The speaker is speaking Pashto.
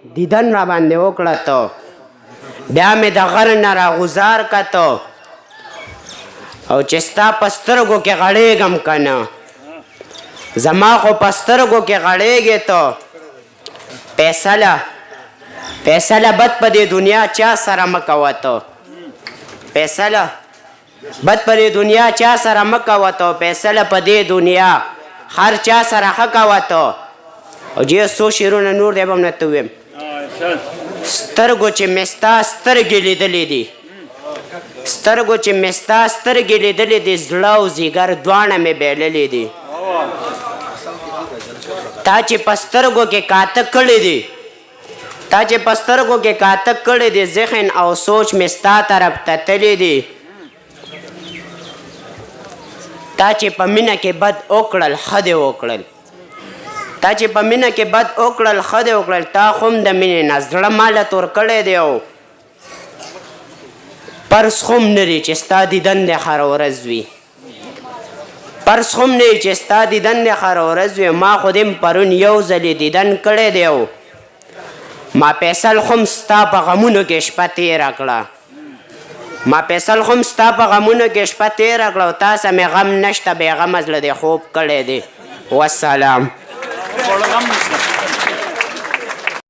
دیدن را باندې وکړه ته بیا مې د غر نه راغوزار که ته او چې ستا په سترګو کې غړېږم که نه زما خو په سترګو کې غړېږې ته فیصله بد په دې دنیا چا سره مه کوه ته فیصله بد په دې دنیا چا سره مه کوه ته فیصله په دې دنیا هر چا سره ښه کوه ته او چې څو شعرونه نور دی به هم درته ووایم سترګو چې مې ستا سترګې لیدلې دي سترګو چې مې ستا سترګې لیدلې دي زړه او ځیګر دواړه مې بایللې دي تا چې په سترګو کې کاته کړی دي ذهن او سوچ مې ستا طرف ته تللی دي تا چې په مینه کې بد وکړل ښه دې وکړل تا خو هم د مینې نه زړه ماله تور کړی دی او پرس خو هم نه دی چې ستا دیدن دی هره ورځ وي ما خو دې پرون یو ځلې دیدن کړی دی او ما فیصل خو هم ستا په غمونو کې شپه تېره کړه او تاسې مې غم نشته بېغمه زړه دې خوب کړی دی والسلام